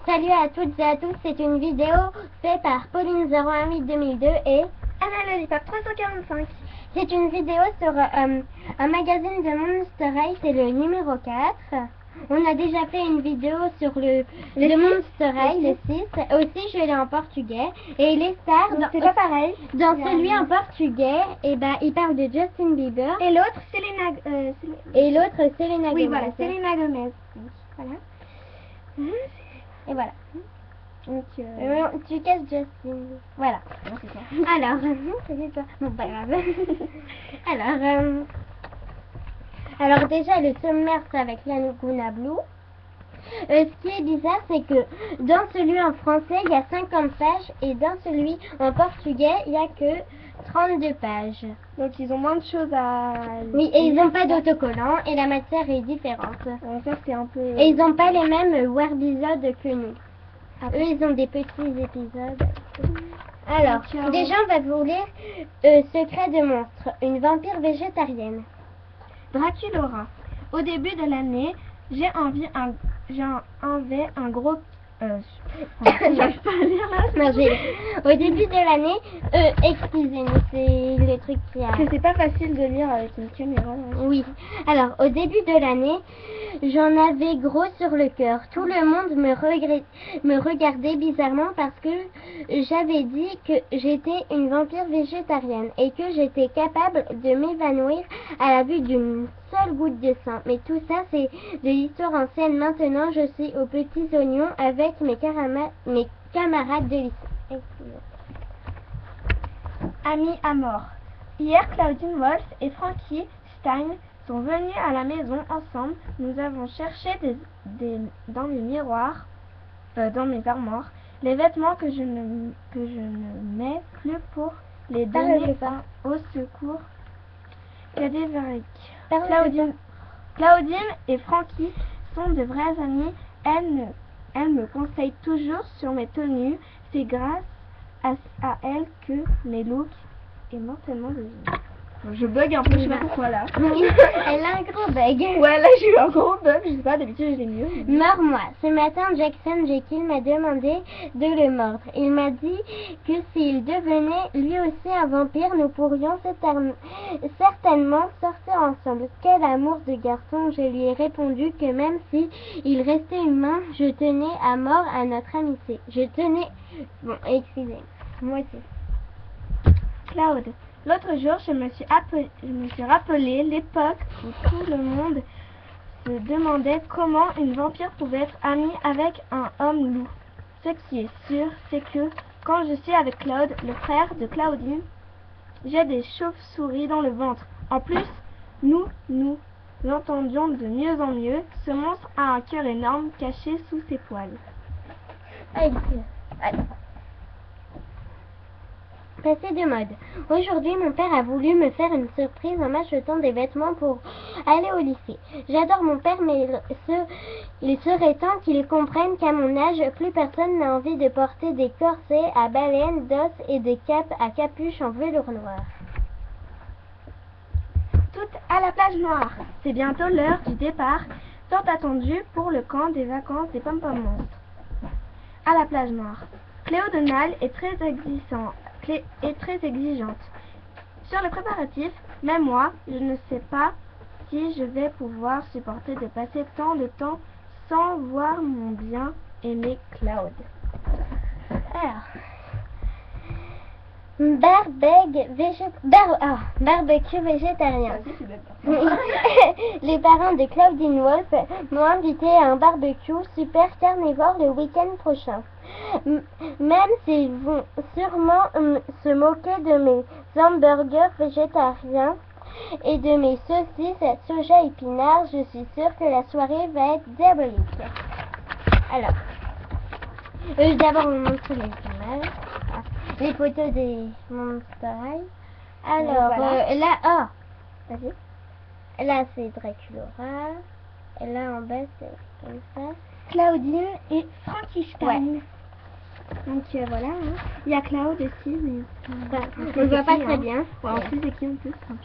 Salut à toutes et à tous, c'est une vidéo faite par Pauline 018 2002 et Anna Lollipop 345. c'est une vidéo sur un magazine de Monster High, c'est le numéro 4. On a déjà fait une vidéo sur le Monster High, le 6. Aussi, je l'ai en portugais. Et les stars, C'est pas pareil. dans celui en portugais, et ben, il parle de Justin Bieber. Et l'autre, Selena. Et l'autre, Selena Gomez. Oui, voilà, Selena Gomez. Donc, voilà. Et voilà. Donc, Tu casses Justin. Voilà. non, c'est ça. Alors, c'est toi. Bon, pas grave. Alors déjà, le sommaire, c'est avec la Laguna Blue. Ce qui est bizarre, c'est que dans celui en français, il y a 50 pages et dans celui en portugais, il n'y a que 32 pages. Donc, ils ont moins de choses à. Oui, et ils n'ont pas d'autocollant et la matière est différente. Ça, c'est un peu. Et ils n'ont pas les mêmes warbisodes que nous. Eux, ils ont des petits épisodes. Alors, déjà, on va vous lire Secret de monstre, une vampire végétarienne. Draculaura. Au début de l'année, j'ai envie un gros. J'arrive pas à lire là. Non, au début de l'année, excusez-nous, c'est le truc qui a. C'est pas facile de lire avec une caméra. Oui. Alors, au début de l'année, j'en avais gros sur le cœur. Tout le monde me regardait bizarrement parce que j'avais dit que j'étais une vampire végétarienne et que j'étais capable de m'évanouir à la vue d'une seule goutte de sang. Mais tout ça, c'est de l'histoire ancienne. Maintenant, je suis aux petits oignons avec mes camarades de lycée. Amis à mort. Hier, Claudine Wolf et Frankie Stein sont venus à la maison ensemble. Nous avons cherché dans mes miroirs, dans mes armoires, les vêtements que je ne mets plus pour les donner au secours cadavérique. Claudine et Frankie sont de vrais amis. Elle me conseille toujours sur mes tenues. C'est grâce à elle que mes looks est mortellement devenue. Je bug un peu, je sais pas pourquoi là. Elle a un gros bug. Ouais, là j'ai eu un gros bug, je sais pas, d'habitude je l'ai mieux. Meurs-moi. Ce matin, Jackson Jekyll m'a demandé de le mordre. Il m'a dit que s'il devenait lui aussi un vampire, nous pourrions certainement sortir ensemble. Quel amour de garçon. Je lui ai répondu que même si il restait humain, je tenais à mort à notre amitié. Je tenais... Bon, excusez, moi aussi. Claude. L'autre jour, je me suis rappelé l'époque où tout le monde se demandait comment une vampire pouvait être amie avec un homme loup. Ce qui est sûr, c'est que quand je suis avec Claude, le frère de Claudine, j'ai des chauves-souris dans le ventre. En plus, nous l'entendions de mieux en mieux. Ce monstre a un cœur énorme caché sous ses poils. Allez. Passer de mode. Aujourd'hui, mon père a voulu me faire une surprise en m'achetant des vêtements pour aller au lycée. J'adore mon père, mais il serait temps qu'il comprenne qu'à mon âge, plus personne n'a envie de porter des corsets à baleines d'os et des capes à capuche en velours noir. Toutes à la plage noire. C'est bientôt l'heure du départ, tant attendu pour le camp des vacances des pom-pom monstres. À la plage noire. Cléo Donald est très exigeante. Sur le préparatif, même moi, je ne sais pas si je vais pouvoir supporter de passer tant de temps sans voir mon bien-aimé Claude. Alors, barbecue végétarien. Les parents de Claudine Wolf m'ont invité à un barbecue super carnivore le week-end prochain. Même s'ils vont sûrement se moquer de mes hamburgers végétariens et de mes saucisses à soja épinards, je suis sûre que la soirée va être diabolique. Alors, d'abord on montre les images, les photos des Monster High. Alors, voilà. là, vas-y. Là c'est Draculaura, et là en bas c'est comme ça. Claudine et Frankenstein. Ouais. Donc voilà, hein. Il y a Claude aussi, mais on ne voit pas très bien. Ouais, on sait c'est qui en plus. Donc,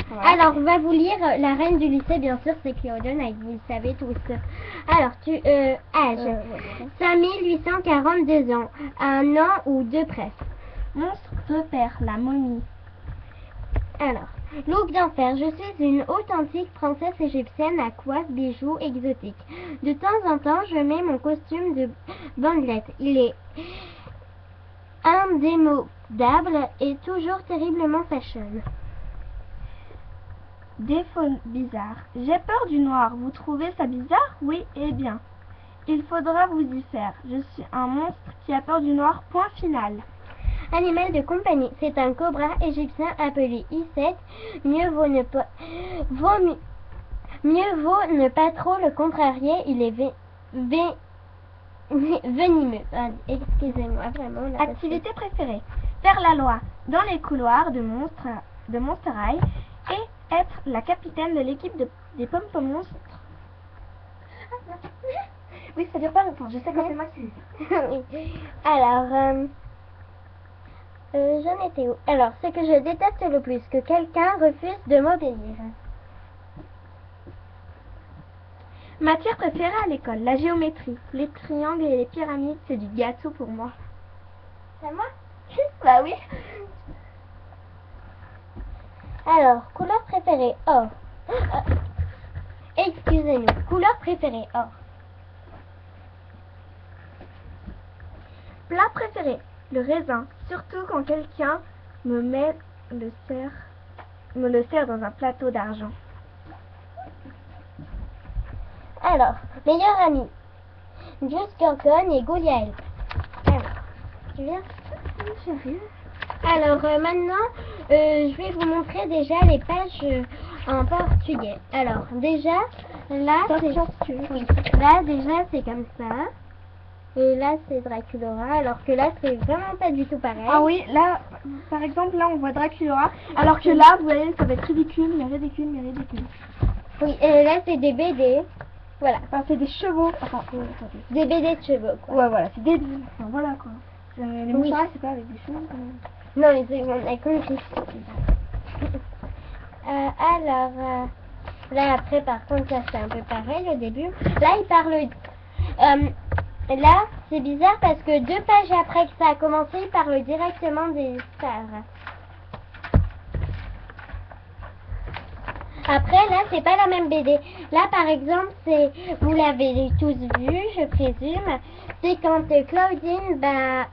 Voilà. Alors, on va vous lire La reine du lycée, bien sûr, c'est Claudine, vous le savez tous. Alors, âge, 5842 ans, un an ou deux presque. Monstre repère, la momie. Alors, look d'enfer, je suis une authentique princesse égyptienne à coiffe, bijoux exotiques. De temps en temps, je mets mon costume de bandelette. Il est indémodable et toujours terriblement fashion. Défaut bizarre. J'ai peur du noir. Vous trouvez ça bizarre? Oui, eh bien. Il faudra vous y faire. Je suis un monstre qui a peur du noir. Point final. Animal de compagnie, c'est un cobra égyptien appelé I7. Mieux vaut ne pas trop le contrarier, il est venimeux. Excusez-moi, vraiment. Activité préférée. Faire la loi dans les couloirs de Monster High et être la capitaine de l'équipe des Pom-Pom Monstres. Oui, ça dure pas longtemps. Je sais quand c'est moi qui Oui. Alors, j'en étais où? Alors, ce que je déteste le plus, que quelqu'un refuse de m'obéir. Matière préférée à l'école, la géométrie. Les triangles et les pyramides, c'est du gâteau pour moi. C'est moi? Bah oui. Alors, couleur préférée, or. Excusez-nous, couleur préférée, or. Plat préféré, le raisin. Surtout quand quelqu'un me le sert dans un plateau d'argent. Alors, meilleur ami, Just Gorgon et Goliath. Alors, tu viens? J'arrive. Alors, maintenant, je vais vous montrer déjà les pages en portugais. Alors, déjà, là, c'est comme ça. Et là, c'est Draculaura, alors que là, c'est vraiment pas du tout pareil. Ah oui, là, par exemple, là, on voit Draculaura, alors que là, vous voyez, ça va être ridicule, mais ridicule, mais ridicule. Oui, et là, c'est des BD. Voilà. Enfin, c'est des chevaux. Enfin, des BD de chevaux, quoi. Ouais, voilà, c'est des... Enfin, voilà, quoi. Les mouchoirs, c'est pas avec des chevaux, quand même. Non, mais c'est bon, avec une alors, là, après, par contre, ça, c'est un peu pareil au début. Là, il parle... là, c'est bizarre parce que 2 pages après que ça a commencé, il parle directement des stars. Après, là, c'est pas la même BD. Là, par exemple, vous l'avez tous vu, je présume, c'est quand Claudine bat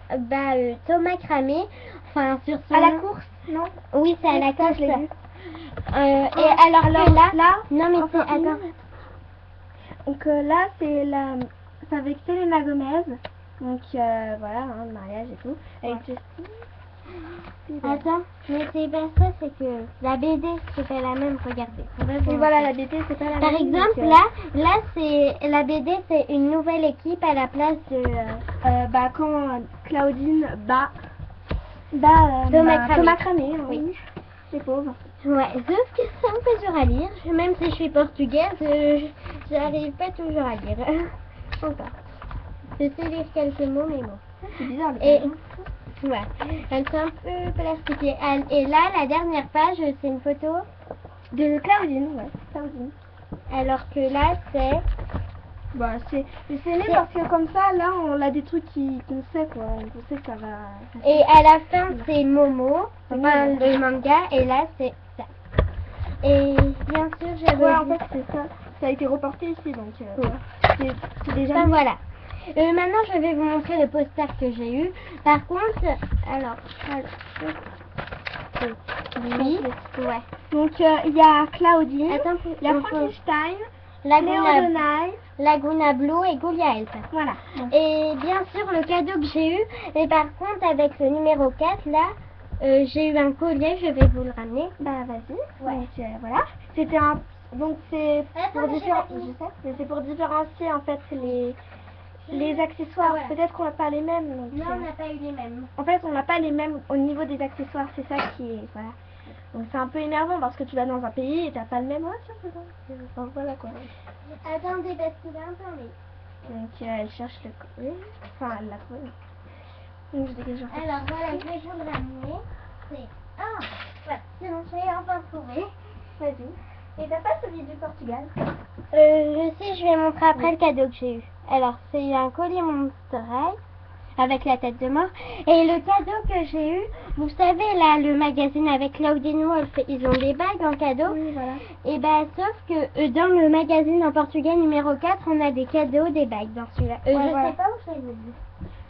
Thomas Cramé, enfin, sur son... À la course, non? Oui, c'est à la course. Je l'ai vu. Et alors que là... Non, mais enfin, c'est... Attends. Donc là, c'est avec Selena Gomez. Donc voilà, hein, le mariage et tout. Avec Justin. Attends, mais c'est pas ça, c'est que la BD, c'est pas la même, regardez. Et voilà, la BD, c'est pas la même. Par exemple, là, c'est la BD, c'est une nouvelle équipe à la place de... quand Claudine bat Thomas Cramé, oui. C'est pauvre. Ouais, sauf que c'est un peu dur à lire. Même si je suis portugaise, j'arrive pas toujours à lire. Encore. Je sais lire quelques mots, mais bon. C'est bizarre. Et... ouais, elles sont un peu plastifiées. Et là, la dernière page, c'est une photo de Claudine, ouais, Claudine. Alors que là, c'est... Bah, c'est né parce que comme ça, là, on a des trucs qu'on sait, quoi. On sait que ça va... Et à la fin, c'est Momo, enfin, le manga, et là, c'est ça. Et bien sûr, j'avais... Ouais, en fait, c'est ça. Ça a été reporté ici, donc... c'est déjà... Enfin, voilà. Maintenant, je vais vous montrer le poster que j'ai eu. Par contre, alors oui, ouais. Donc, il y a Claudine, attends, il y a Frankenstein, Laguna Blue et Goliath. Voilà. Et bien sûr, le cadeau que j'ai eu, mais par contre, avec le numéro 4, là, j'ai eu un collier, je vais vous le ramener. Bah, vas-y. Ouais. Donc, voilà. C'était un... Donc, c'est pour différencier, en fait, les accessoires. Ah, voilà. Peut-être qu'on n'a pas les mêmes. Donc, non, on n'a pas eu les mêmes. En fait, on n'a pas les mêmes au niveau des accessoires. C'est ça qui est... Voilà. Donc, c'est un peu énervant parce que tu vas dans un pays et tu n'as pas le même... Ouais, enfin, voilà, quoi. Attendez, parce qu'il est un peu en ligne. Donc, elle cherche le collier. Enfin, elle l'a trouvé. Donc, je dégage. Alors, voilà, je vais vous le ramener. C'est... Ah, voilà, c'est bon, je l'ai enfin trouvé. Vas-y. Et t'as pas celui du Portugal? Je sais, je vais montrer après le cadeau que j'ai eu. Alors, c'est un collier Monster High avec la tête de mort. Et le cadeau que j'ai eu, vous savez, là, le magazine avec Claudine Wolf, ils ont des bagues en cadeau. Oui, voilà. Et ben, sauf que dans le magazine en portugais numéro 4, on a des cadeaux, des bagues dans celui-là. Je voilà. sais pas où je les ai vus.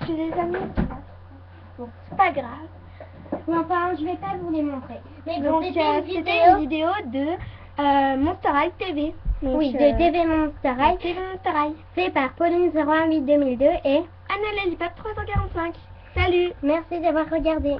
Je les ai mis là. Bon, c'est pas grave. Mais enfin, je vais pas vous les montrer. Mais bon, Donc, c'était une c'était une vidéo de Monster High TV. Donc, oui, de TV Monster High, TV Monster High. fait par Pauline 018 2002 et Anna Lelipap 345. Salut! merci d'avoir regardé.